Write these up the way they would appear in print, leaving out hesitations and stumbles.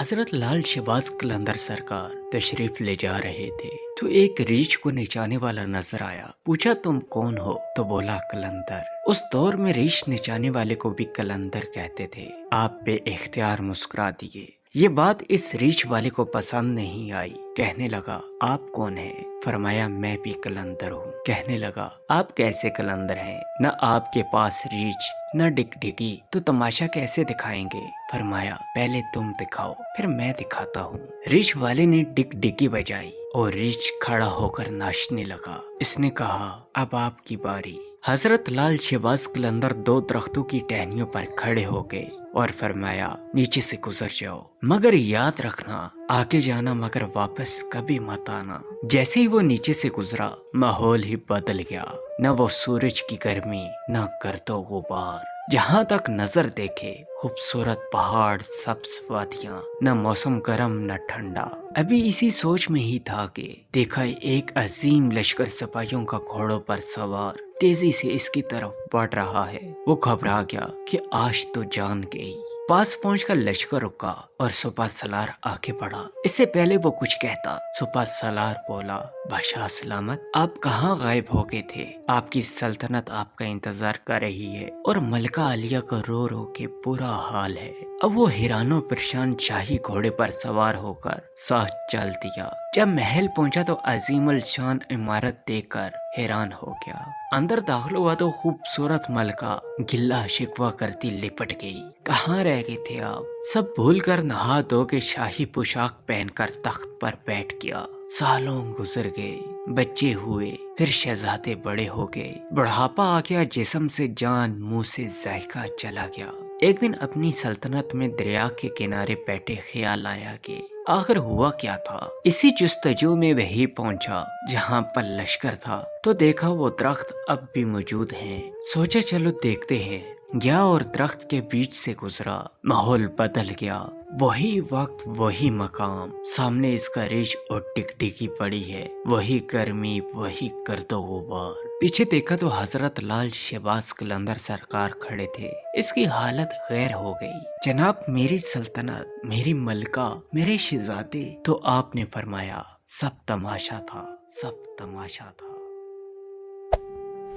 حضرت لال شہباز قلندر سرکار تشریف لے جا رہے تھے تو ایک ریچھ کو نچانے والا نظر آیا۔ پوچھا تم کون ہو؟ تو بولا قلندر۔ اس دور میں ریچھ نچانے والے کو بھی قلندر کہتے تھے۔ آپ بے اختیار مسکرا دیے۔ یہ بات اس ریچھ والے کو پسند نہیں آئی۔ کہنے لگا آپ کون ہیں؟ فرمایا میں بھی قلندر ہوں۔ کہنے لگا آپ کیسے قلندر ہیں؟ نہ آپ کے پاس ریچھ نہ ڈگ ڈگی، تو تماشا کیسے دکھائیں گے؟ فرمایا پہلے تم دکھاؤ پھر میں دکھاتا ہوں۔ ریچھ والے نے ڈگ ڈگی بجائی اور ریچھ کھڑا ہو کر ناچنے لگا۔ اس نے کہا اب آپ کی باری۔ حضرت لال شہباز قلندر دو درختوں کی ٹہنیوں پر کھڑے ہو گئے اور فرمایا نیچے سے گزر جاؤ، مگر یاد رکھنا آگے جانا مگر واپس کبھی مت آنا۔ جیسے ہی وہ نیچے سے گزرا ماحول ہی بدل گیا، نہ وہ سورج کی گرمی نہ گرد و غبار، جہاں تک نظر دیکھے خوبصورت پہاڑ، سبز وادیاں، نہ موسم گرم نہ ٹھنڈا۔ ابھی اسی سوچ میں ہی تھا کہ دیکھا ایک عظیم لشکر سپاہیوں کا گھوڑوں پر سوار تیزی سے اس کی طرف بڑھ رہا ہے۔ وہ گھبرا گیا کہ آج تو جان گئی۔ پاس پہنچ کر لشکر رکا اور سپہ سالار آگے بڑھا۔ اس سے پہلے وہ کچھ کہتا سپہ سالار بولا بادشاہ سلامت، آپ کہاں غائب ہو گئے تھے؟ آپ کی سلطنت آپ کا انتظار کر رہی ہے اور ملکہ عالیہ کا رو رو کے برا حال ہے۔ اب وہ حیران و پریشان شاہی گھوڑے پر سوار ہو کر ساتھ چل دیا۔ جب محل پہنچا تو عظیم الشان عمارت دیکھ کر حیران ہو گیا۔ اندر داخل ہوا تو خوبصورت ملکہ گلہ شکوہ کرتی لپٹ گئی۔ کہاں رہ گئے تھے آپ؟ سب بھول کر نہا دھو کے شاہی پوشاک پہن کر تخت پر بیٹھ گیا۔ سالوں گزر گئے، بچے ہوئے، پھر شہزادے بڑے ہو گئے، بڑھاپا آ گیا، جسم سے جان، منہ سے ذائقہ چلا گیا۔ ایک دن اپنی سلطنت میں دریا کے کنارے بیٹھے خیال آیا کہ آخر ہوا کیا تھا۔ اسی جستجو میں وہی پہنچا جہاں پر لشکر تھا تو دیکھا وہ درخت اب بھی موجود ہیں۔ سوچا چلو دیکھتے ہیں۔ گیا اور درخت کے بیچ سے گزرا۔ ماحول بدل گیا، وہی وقت وہی مقام، سامنے اس کا ریچھ اور ٹکٹکی پڑی ہے، وہی گرمی وہی گرد و غبار۔ پیچھے دیکھا تو حضرت لال شہباز قلندر سرکار کھڑے تھے۔ اس کی حالت غیر ہو گئی۔ جناب میری سلطنت، میری ملکہ، میرے شہزادے۔ تو آپ نے فرمایا سب تماشا تھا، سب تماشا تھا۔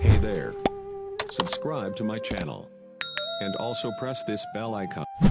Hey there. Subscribe to my channel. And also press this bell icon.